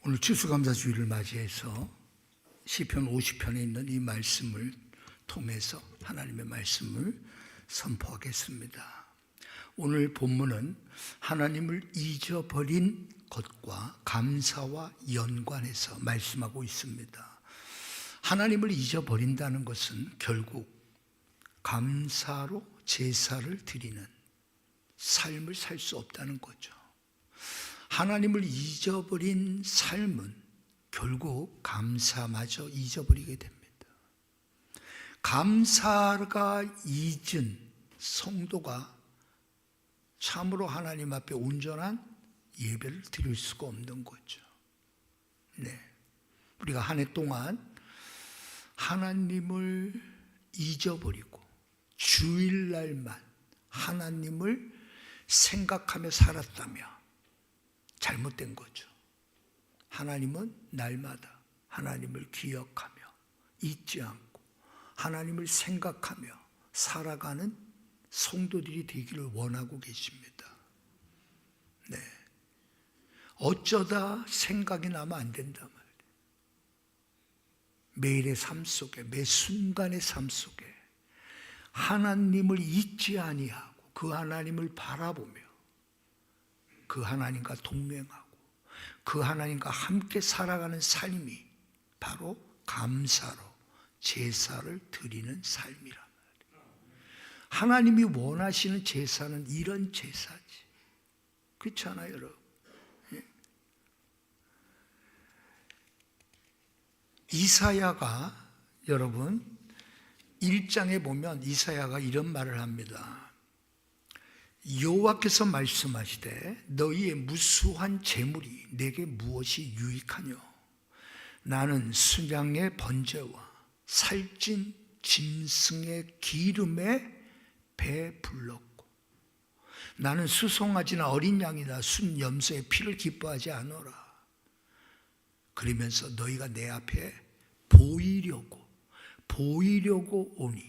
오늘 추수감사주일을 맞이해서 시편 50편에 있는 이 말씀을 통해서 하나님의 말씀을 선포하겠습니다. 오늘 본문은 하나님을 잊어버린 것과 감사와 연관해서 말씀하고 있습니다. 하나님을 잊어버린다는 것은 결국 감사로 제사를 드리는 삶을 살 수 없다는 거죠. 하나님을 잊어버린 삶은 결국 감사마저 잊어버리게 됩니다. 감사가 잊은 성도가 참으로 하나님 앞에 온전한 예배를 드릴 수가 없는 거죠. 우리가 한 해 동안 하나님을 잊어버리고 주일날만 하나님을 생각하며 살았다면 잘못된 거죠. 하나님은 날마다 하나님을 기억하며 잊지 않고 하나님을 생각하며 살아가는 성도들이 되기를 원하고 계십니다. 어쩌다 생각이 나면 안 된단 말이에요. 매일의 삶 속에, 매 순간의 삶 속에 하나님을 잊지 아니하고 그 하나님을 바라보며 그 하나님과 동행하고 그 하나님과 함께 살아가는 삶이 바로 감사로 제사를 드리는 삶이란 말이에요. 하나님이 원하시는 제사는 이런 제사지. 그렇지 않아요, 여러분? 이사야가 여러분 1장에 보면 이사야가 이런 말을 합니다. 여호와께서 말씀하시되 너희의 무수한 재물이 내게 무엇이 유익하뇨? 나는 순양의 번제와 살찐 짐승의 기름에 배 불렀고 나는 수송아지나 어린 양이나 순 염소의 피를 기뻐하지 않노라. 그러면서 너희가 내 앞에 보이려고 오니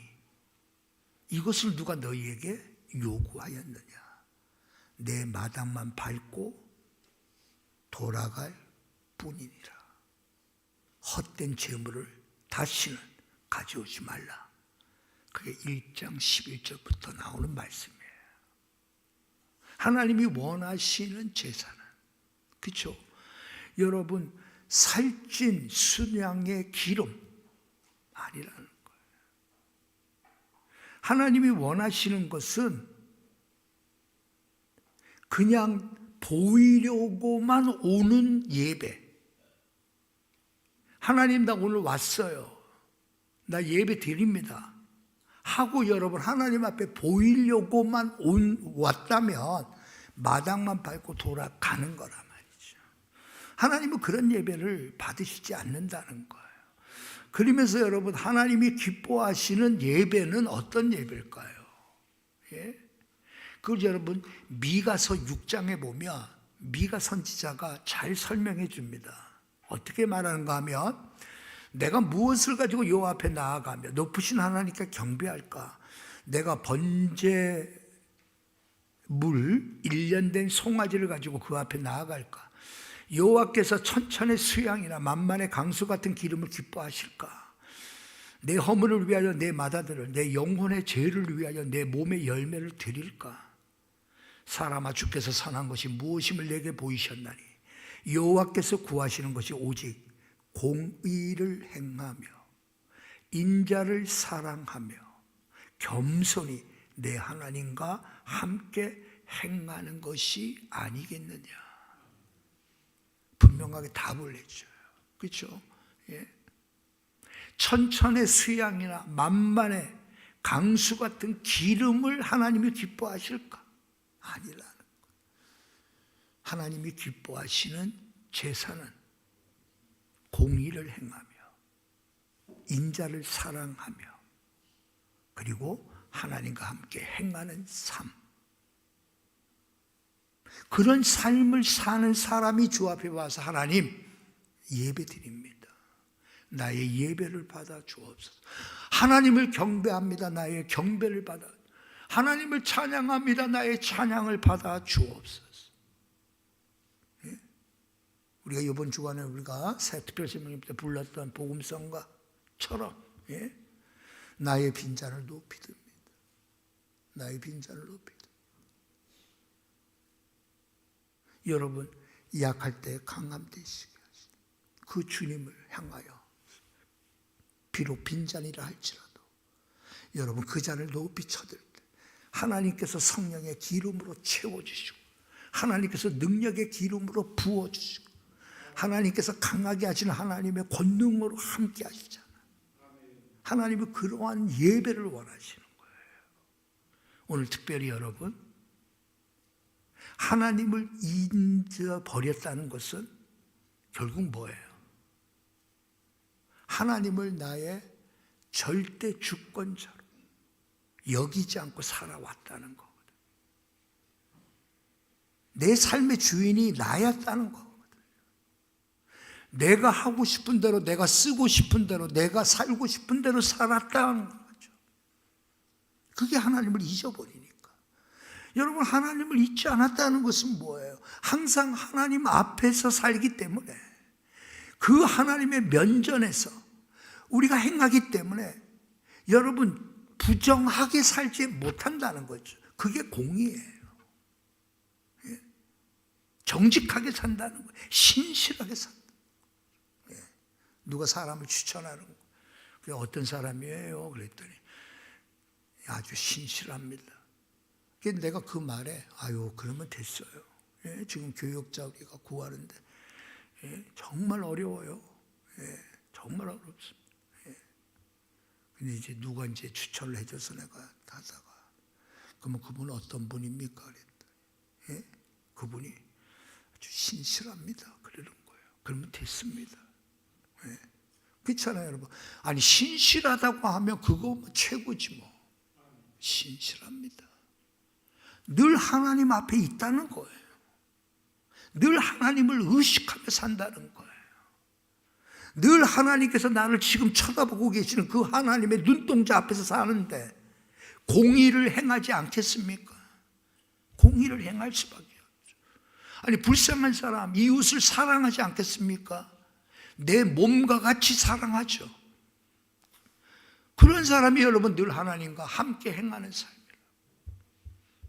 이것을 누가 너희에게 요구하였느냐? 내 마당만 밟고 돌아갈 뿐이니라. 헛된 재물을 다시는 가져오지 말라. 그게 1장 11절부터 나오는 말씀이에요. 하나님이 원하시는 제사는, 그렇죠? 여러분, 살찐 순양의 기름 아니라는 거예요. 하나님이 원하시는 것은 그냥 보이려고만 오는 예배. 하나님, 나 오늘 왔어요. 나 예배 드립니다. 하고 여러분 하나님 앞에 보이려고만 왔다면 마당만 밟고 돌아가는 거란 말이죠. 하나님은 그런 예배를 받으시지 않는다는 거예요. 그러면서 여러분 하나님이 기뻐하시는 예배는 어떤 예배일까요? 그걸 여러분 미가서 6장에 보면 미가 선지자가 잘 설명해 줍니다. 어떻게 말하는가 하면 내가 무엇을 가지고 여호와 앞에 나아가며 높으신 하나님께 경배할까? 내가 번제물 1년 된 송아지를 가지고 그 앞에 나아갈까? 여호와께서 천천의 수양이나 만만의 강수 같은 기름을 기뻐하실까? 내 허물을 위하여 내 마다들을, 내 영혼의 죄를 위하여 내 몸의 열매를 드릴까? 사람아, 주께서 선한 것이 무엇임을 내게 보이셨나니 여호와께서 구하시는 것이 오직 공의를 행하며 인자를 사랑하며 겸손히 내 하나님과 함께 행하는 것이 아니겠느냐. 분명하게 답을 해줘요. 그렇죠? 천천의 수양이나 만만의 강수 같은 기름을 하나님이 기뻐하실까? 아니라는 거예요. 하나님이 기뻐하시는 제사는 공의를 행하며 인자를 사랑하며 그리고 하나님과 함께 행하는 삶. 그런 삶을 사는 사람이 주 앞에 와서 하나님 예배 드립니다. 나의 예배를 받아 주옵소서. 하나님을 경배합니다. 나의 경배를 받아. 하나님을 찬양합니다. 나의 찬양을 받아 주옵소서. 우리가 이번 주간에 우리가 새 특별신부님 때 불렀던 복음성가처럼 나의 빈잔을 높이 듭니다. 나의 빈잔을 높이 듭니다. 여러분 약할 때 강함 되시게 하시고 그 주님을 향하여 비록 빈잔이라 할지라도 여러분 그 잔을 높이 쳐들 때 하나님께서 성령의 기름으로 채워주시고 하나님께서 능력의 기름으로 부어주시고 하나님께서 강하게 하시는 하나님의 권능으로 함께 하시잖아요. 하나님은 그러한 예배를 원하시는 거예요. 오늘 특별히 여러분 하나님을 잊어버렸다는 것은 결국 뭐예요? 하나님을 나의 절대 주권자로 여기지 않고 살아왔다는 거거든. 내 삶의 주인이 나였다는 거거든. 내가 하고 싶은 대로, 내가 쓰고 싶은 대로, 내가 살고 싶은 대로 살았다는 거죠. 그게 하나님을 잊어버리니까. 여러분 하나님을 잊지 않았다는 것은 뭐예요? 항상 하나님 앞에서 살기 때문에 그 하나님의 면전에서 우리가 행하기 때문에 여러분 부정하게 살지 못한다는 거죠. 그게 공의예요. 정직하게 산다는 거예요. 신실하게 산다. 누가 사람을 추천하는 거예요. 그게 어떤 사람이에요? 그랬더니 아주 신실합니다. 내가 그 말에 아유 그러면 됐어요. 지금 교역자 우리가 구하는데 정말 어려워요. 정말 어렵습니다. 근데 이제 누가 이제 추천을 해줘서 내가 하다가 그러면 그분은 어떤 분입니까? 그랬더니 그분이 아주 신실합니다. 그러는 거예요. 그러면 됐습니다. 그렇잖아요, 여러분. 아니 신실하다고 하면 그거 뭐 최고지 뭐. 신실합니다. 늘 하나님 앞에 있다는 거예요. 늘 하나님을 의식하며 산다는 거예요. 늘 하나님께서 나를 지금 쳐다보고 계시는 그 하나님의 눈동자 앞에서 사는데 공의를 행하지 않겠습니까? 공의를 행할 수밖에 없죠. 아니 불쌍한 사람, 이웃을 사랑하지 않겠습니까? 내 몸과 같이 사랑하죠. 그런 사람이 여러분 늘 하나님과 함께 행하는 삶이에요.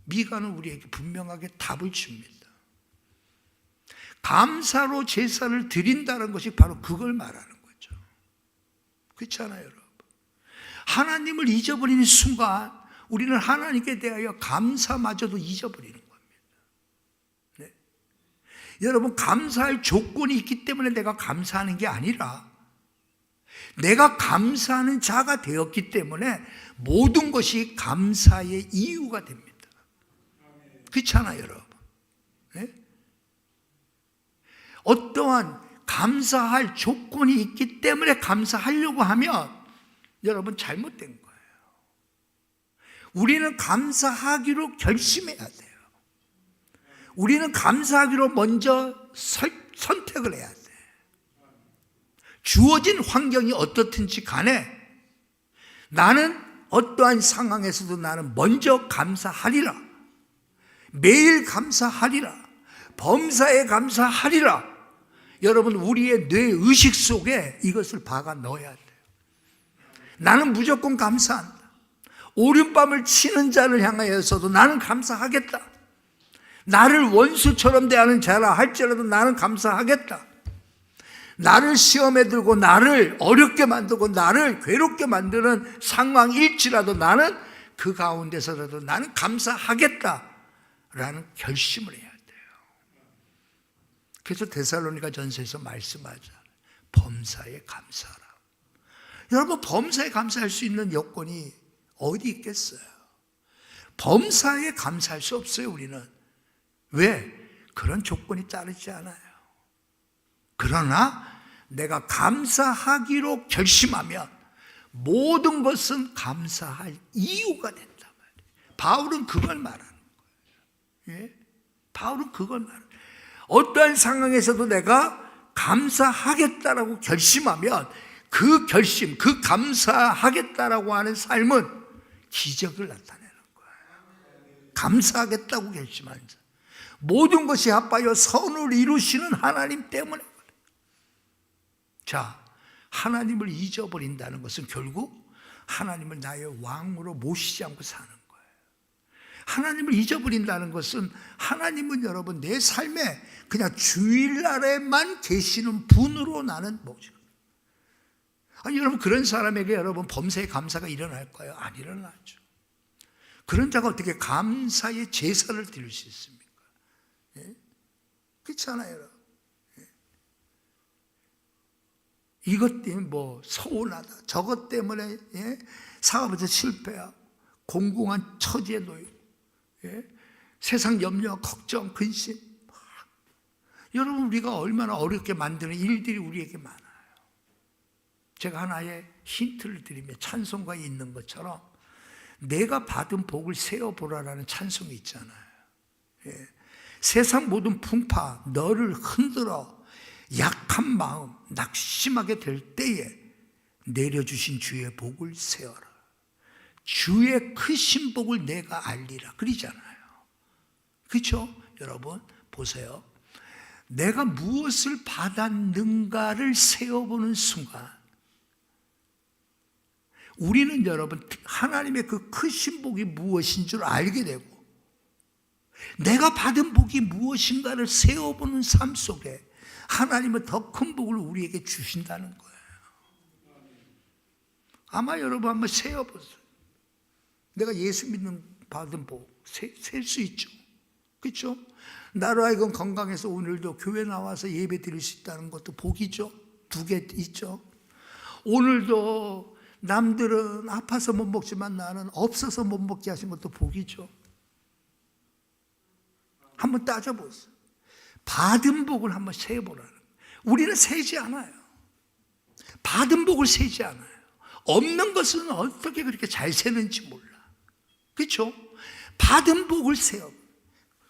미가는 우리에게 분명하게 답을 줍니다. 감사로 제사를 드린다는 것이 바로 그걸 말하는 거죠. 그렇잖아요, 여러분. 하나님을 잊어버리는 순간 우리는 하나님께 대하여 감사마저도 잊어버리는 겁니다. 네. 여러분 감사할 조건이 있기 때문에 내가 감사하는 게 아니라 내가 감사하는 자가 되었기 때문에 모든 것이 감사의 이유가 됩니다. 그렇잖아요, 여러분. 네? 어떠한 감사할 조건이 있기 때문에 감사하려고 하면 여러분 잘못된 거예요. 우리는 감사하기로 결심해야 돼요. 우리는 감사하기로 먼저 선택을 해야 돼요. 주어진 환경이 어떻든지 간에 나는 어떠한 상황에서도 나는 먼저 감사하리라. 매일 감사하리라. 범사에 감사하리라. 여러분 우리의 뇌 의식 속에 이것을 박아 넣어야 돼요. 나는 무조건 감사한다. 오른밤을 치는 자를 향하여서도 나는 감사하겠다. 나를 원수처럼 대하는 자라 할지라도 나는 감사하겠다. 나를 시험에 들고 나를 어렵게 만들고 나를 괴롭게 만드는 상황일지라도 나는 그 가운데서라도 나는 감사하겠다라는 결심을 해야 돼요. 그래서 데살로니가 전서에서 말씀하잖아요. 범사에 감사하라. 여러분 범사에 감사할 수 있는 여건이 어디 있겠어요? 범사에 감사할 수 없어요. 우리는. 왜? 그런 조건이 따르지 않아요. 그러나 내가 감사하기로 결심하면 모든 것은 감사할 이유가 된단 말이에요. 바울은 그걸 말하는 거예요. 예? 바울은 그걸 말하는 거예요. 어떠한 상황에서도 내가 감사하겠다라고 결심하면 그 결심, 그 감사하겠다라고 하는 삶은 기적을 나타내는 거예요. 감사하겠다고 결심하는 삶. 모든 것이 합하여 선을 이루시는 하나님 때문에 그래. 자, 하나님을 잊어버린다는 것은 결국 하나님을 나의 왕으로 모시지 않고 사는 거예요. 하나님을 잊어버린다는 것은 하나님은 여러분 내 삶에 그냥 주일날에만 계시는 분으로 나는 뭐죠? 아니 여러분 그런 사람에게 여러분 범사에 감사가 일어날까요? 안 일어나죠. 그런 자가 어떻게 감사의 제사를 드릴 수 있습니까? 예? 그렇잖아요 여러분. 예? 이것 때문에 뭐 서운하다 저것 때문에 예? 사업에서 실패하고 공공한 처지에 놓이고 예? 세상 염려, 걱정, 근심 여러분 우리가 얼마나 어렵게 만드는 일들이 우리에게 많아요. 제가 하나의 힌트를 드리면 찬송가에 있는 것처럼 내가 받은 복을 세어보라라는 찬송이 있잖아요. 예. 세상 모든 풍파 너를 흔들어 약한 마음 낙심하게 될 때에 내려주신 주의 복을 세어라. 주의 크신 복을 내가 알리라 그러잖아요. 그렇죠? 여러분 보세요. 내가 무엇을 받았는가를 세어보는 순간 우리는 여러분 하나님의 그 크신 복이 무엇인 줄 알게 되고 내가 받은 복이 무엇인가를 세어보는 삶 속에 하나님은 더 큰 복을 우리에게 주신다는 거예요. 아마 여러분 한번 세어보세요. 내가 예수 믿는 받은 복 셀 수 있죠. 그렇죠? 나로 하여금 건강해서 오늘도 교회 나와서 예배 드릴 수 있다는 것도 복이죠. 2개 있죠. 오늘도 남들은 아파서 못 먹지만 나는 없어서 못 먹게 하신 것도 복이죠. 한번 따져보세요. 받은 복을 한번 세보라는 거예요. 우리는 세지 않아요. 받은 복을 세지 않아요. 없는 것은 어떻게 그렇게 잘 세는지 몰라. 그렇죠? 받은 복을 세요.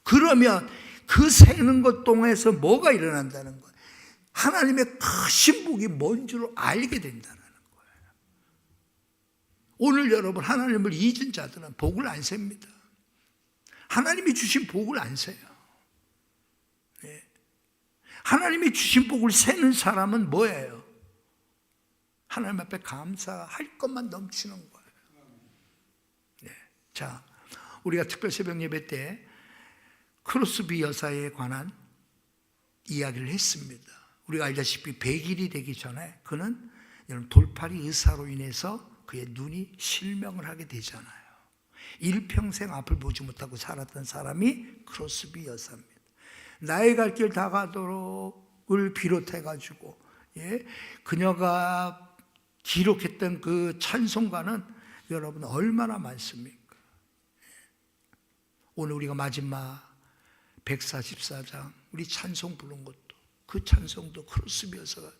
그러면 그 세는 것 동안에서 뭐가 일어난다는 거예요? 하나님의 크신 복이 뭔 줄 알게 된다는 거예요. 오늘 여러분 하나님을 잊은 자들은 복을 안 셉니다. 하나님이 주신 복을 안 세요. 네. 하나님이 주신 복을 세는 사람은 뭐예요? 하나님 앞에 감사할 것만 넘치는 거예요. 네. 자, 우리가 특별 새벽 예배 때 크로스비 여사에 관한 이야기를 했습니다. 우리가 알다시피 100일이 되기 전에 그는 돌팔이 의사로 인해서 그의 눈이 실명을 하게 되잖아요. 일평생 앞을 보지 못하고 살았던 사람이 크로스비 여사입니다. 나의 갈 길 다 가도록을 비롯해 가지고 예, 그녀가 기록했던 그 찬송가는 여러분 얼마나 많습니까? 오늘 우리가 마지막 144장 우리 찬송 부른 것도 그 찬송도 크로스비 여사가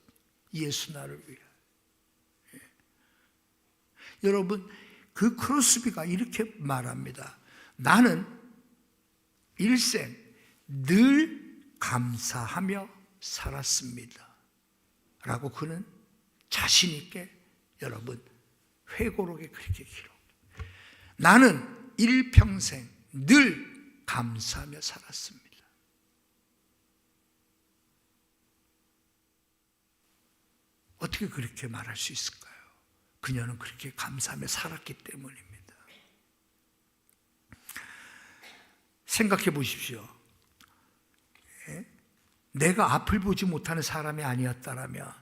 예수 나를 위해 예. 여러분 그 크로스비가 이렇게 말합니다. 나는 일생 늘 감사하며 살았습니다 라고 그는 자신 있게 여러분 회고록에 그렇게 기록. 나는 일평생 늘 감사하며 살았습니다. 어떻게 그렇게 말할 수 있을까요? 그녀는 그렇게 감사하며 살았기 때문입니다. 생각해 보십시오. 내가 앞을 보지 못하는 사람이 아니었다면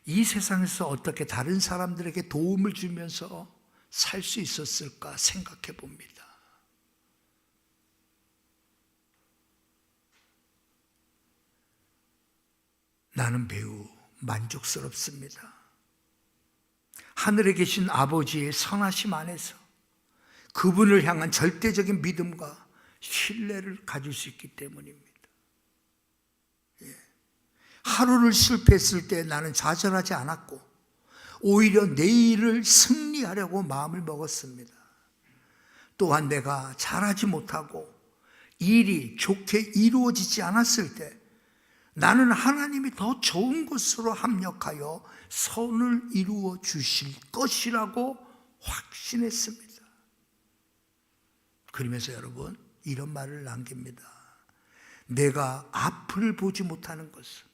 이 세상에서 어떻게 다른 사람들에게 도움을 주면서 살 수 있었을까 생각해 봅니다. 나는 매우 만족스럽습니다. 하늘에 계신 아버지의 선하심 안에서 그분을 향한 절대적인 믿음과 신뢰를 가질 수 있기 때문입니다. 예. 하루를 실패했을 때 나는 좌절하지 않았고 오히려 내일을 승리하려고 마음을 먹었습니다. 또한 내가 잘하지 못하고 일이 좋게 이루어지지 않았을 때 나는 하나님이 더 좋은 것으로 합력하여 선을 이루어 주실 것이라고 확신했습니다. 그러면서 여러분 이런 말을 남깁니다. 내가 앞을 보지 못하는 것은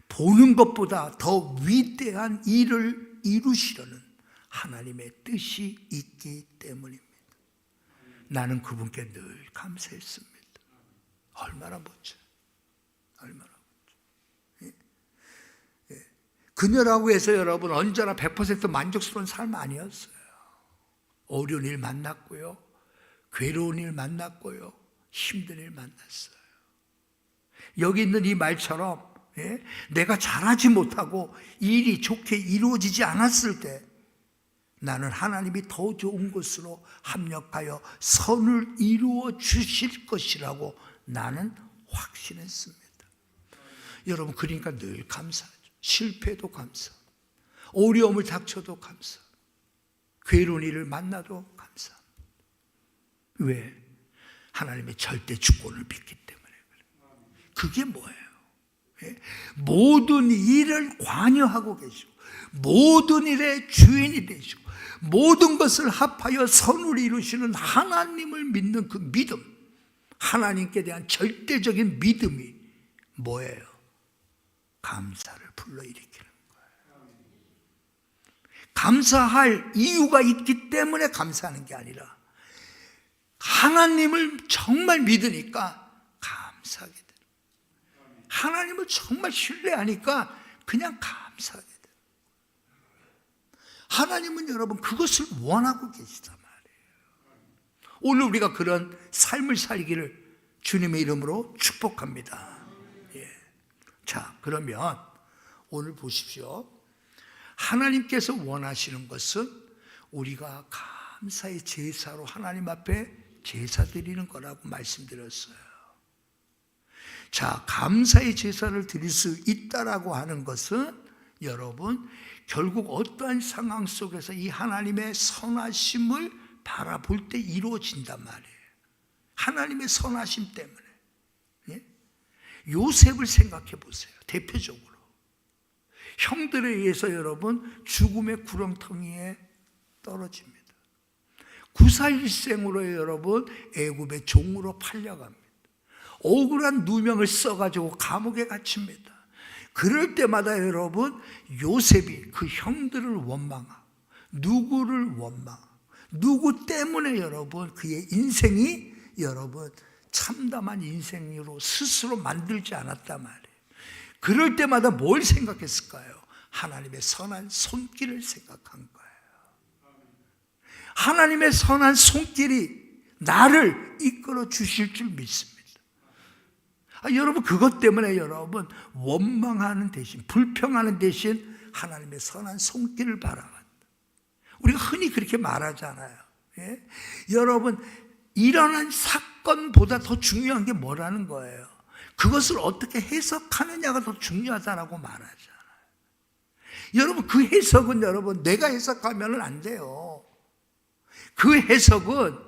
보는 것보다 더 위대한 일을 이루시려는 하나님의 뜻이 있기 때문입니다. 나는 그분께 늘 감사했습니다. 얼마나 멋져요. 얼마나 멋져요. 예. 그녀라고 해서 여러분 언제나 100% 만족스러운 삶 아니었어요. 어려운 일 만났고요. 괴로운 일 만났고요. 힘든 일 만났어요. 여기 있는 이 말처럼 내가 잘하지 못하고 일이 좋게 이루어지지 않았을 때 나는 하나님이 더 좋은 곳으로 합력하여 선을 이루어 주실 것이라고 나는 확신했습니다. 여러분, 그러니까 늘 감사하죠. 실패도 감사, 어려움을 닥쳐도 감사, 괴로운 일을 만나도 감사. 왜? 하나님의 절대 주권을 믿기 때문에 그래요. 그게 뭐예요? 모든 일을 관여하고 계시고 모든 일의 주인이 되시고 모든 것을 합하여 선을 이루시는 하나님을 믿는 그 믿음, 하나님께 대한 절대적인 믿음이 뭐예요? 감사를 불러일으키는 거예요. 감사할 이유가 있기 때문에 감사하는 게 아니라 하나님을 정말 믿으니까 감사하게 돼요. 하나님을 정말 신뢰하니까 그냥 감사하게 돼요. 하나님은 여러분 그것을 원하고 계시단 말이에요. 오늘 우리가 그런 삶을 살기를 주님의 이름으로 축복합니다. 예. 자, 그러면 오늘 보십시오. 하나님께서 원하시는 것은 우리가 감사의 제사로 하나님 앞에 제사 드리는 거라고 말씀드렸어요. 자, 감사의 제사를 드릴 수 있다라고 하는 것은 여러분 결국 어떠한 상황 속에서 이 하나님의 선하심을 바라볼 때 이루어진단 말이에요. 하나님의 선하심 때문에. 예? 요셉을 생각해 보세요. 대표적으로 형들에 의해서 여러분 죽음의 구렁텅이에 떨어집니다. 구사일생으로 여러분 애굽의 종으로 팔려갑니다. 억울한 누명을 써가지고 감옥에 갇힙니다. 그럴 때마다 여러분 요셉이 그 형들을 원망하고 누구를 원망하고 누구 때문에 여러분 그의 인생이 여러분 참담한 인생으로 스스로 만들지 않았단 말이에요. 그럴 때마다 뭘 생각했을까요? 하나님의 선한 손길을 생각한 거예요. 하나님의 선한 손길이 나를 이끌어 주실 줄 믿습니다. 여러분 그것 때문에 여러분 원망하는 대신 불평하는 대신 하나님의 선한 손길을 바라간다. 우리가 흔히 그렇게 말하잖아요. 예? 여러분 일어난 사건보다 더 중요한 게 뭐라는 거예요? 그것을 어떻게 해석하느냐가 더 중요하다라고 말하잖아요. 여러분 그 해석은 여러분 내가 해석하면 안 돼요. 그 해석은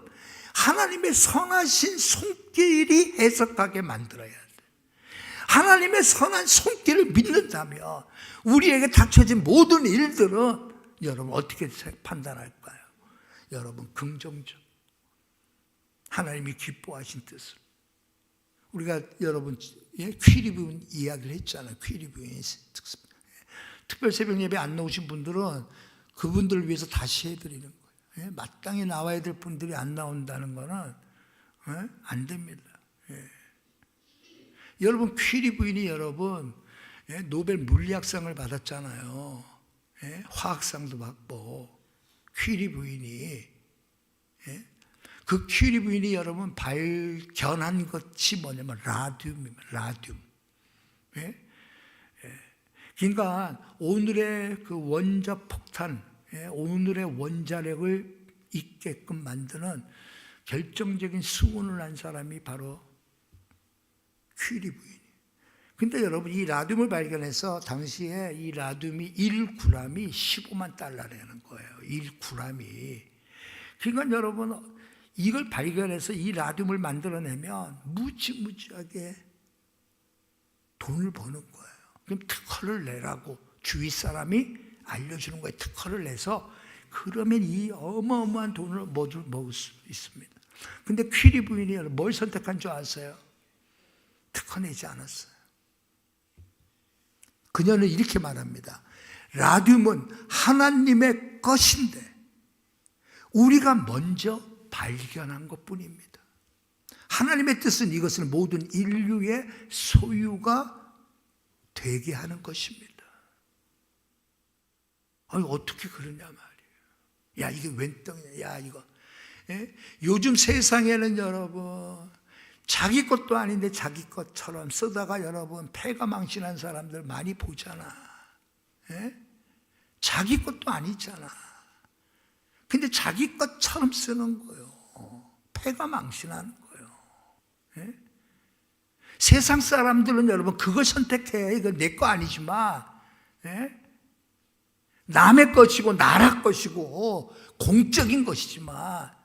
하나님의 선하신 손길이 해석하게 만들어야 돼. 하나님의 선한 손길을 믿는다면 우리에게 닥쳐진 모든 일들은 여러분 어떻게 판단할까요? 여러분 긍정적, 하나님이 기뻐하신 뜻을. 우리가 여러분 퀴리 부인 이야기를 했잖아요. 퀴리 부인 특별 새벽 예배 안 나오신 분들은 그분들을 위해서 다시 해드리는 거예요. 마땅히 나와야 될 분들이 안 나온다는 거는 안 됩니다. 여러분 퀴리 부인이 여러분 노벨 물리학상을 받았잖아요. 화학상도 받고 퀴리 부인이 그 퀴리 부인이 여러분 발견한 것이 뭐냐면 라듐입니다. 라듐. 그러니까 오늘의 그 원자 폭탄, 오늘의 원자력을 있게끔 만드는 결정적인 수훈을 한 사람이 바로 퀴리 부인이에요. 근데 여러분 이 라듐을 발견해서 당시에 이 라듐이 1g이 15만 달러라는 거예요. 1g이. 그러니까 여러분 이걸 발견해서 이 라듐을 만들어내면 무지무지하게 돈을 버는 거예요. 그럼 특허를 내라고 주위 사람이 알려주는 거예요. 특허를 내서 그러면 이 어마어마한 돈을 먹을 수 있습니다. 근데 퀴리 부인이 뭘 선택한 줄 아세요? 특허내지 않았어요. 그녀는 이렇게 말합니다. 라듐은 하나님의 것인데 우리가 먼저 발견한 것뿐입니다. 하나님의 뜻은 이것을 모든 인류의 소유가 되게 하는 것입니다. 아니, 어떻게 그러냐 말이에요. 야, 이게 웬 떡이냐. 야, 이거. 예? 요즘 세상에는 여러분, 자기 것도 아닌데 자기 것처럼 쓰다가 여러분 패가 망신한 사람들 많이 보잖아. 예? 자기 것도 아니잖아. 근데 자기 것처럼 쓰는 거예요. 패가 망신하는 거예요. 예? 세상 사람들은 여러분 그걸 선택해. 이거 내 거 아니지만, 예? 남의 것이고 나라 것이고 공적인 것이지만,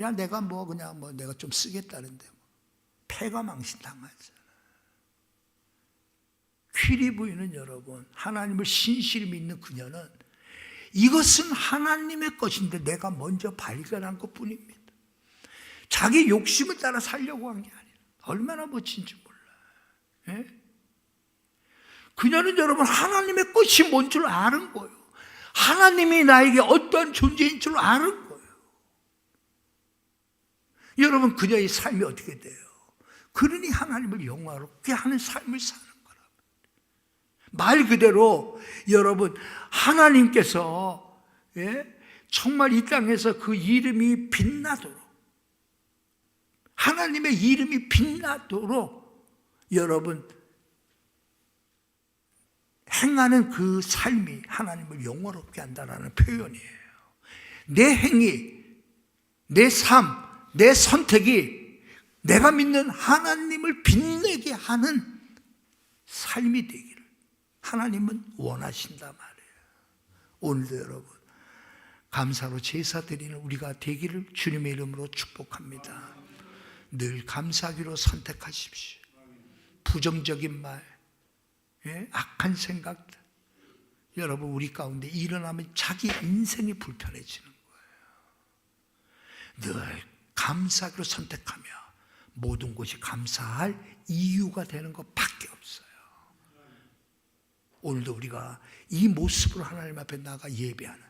야, 내가 뭐 그냥 뭐 내가 좀 쓰겠다는데 패가 망신당하잖아. 퀴리 부인은 여러분, 하나님을 신실히 믿는 그녀는 이것은 하나님의 것인데 내가 먼저 발견한 것뿐입니다. 자기 욕심을 따라 살려고 한 게 아니라 얼마나 멋진지 몰라. 예? 그녀는 여러분 하나님의 것이 뭔 줄 아는 거예요. 하나님이 나에게 어떤 존재인 줄 아는 거예요. 여러분, 그녀의 삶이 어떻게 돼요? 그러니 하나님을 영화롭게 하는 삶을 사는 거라고. 말 그대로 여러분, 하나님께서 정말 이 땅에서 그 이름이 빛나도록, 하나님의 이름이 빛나도록 여러분 행하는 그 삶이 하나님을 영화롭게 한다는 표현이에요. 내 행위, 내 삶, 내 선택이 내가 믿는 하나님을 빛내게 하는 삶이 되기를 하나님은 원하신단 말이에요. 오늘도 여러분 감사로 제사 드리는 우리가 되기를 주님의 이름으로 축복합니다. 늘 감사하기로 선택하십시오. 부정적인 말, 악한 생각들 여러분 우리 가운데 일어나면 자기 인생이 불편해지는 거예요. 늘 감사하기로 선택하며 모든 것이 감사할 이유가 되는 것밖에 없어요. 오늘도 우리가 이 모습으로 하나님 앞에 나가 예배하는,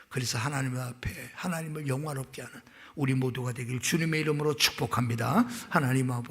그래서 하나님 앞에 하나님을 영화롭게 하는 우리 모두가 되길 주님의 이름으로 축복합니다. 하나님 아버지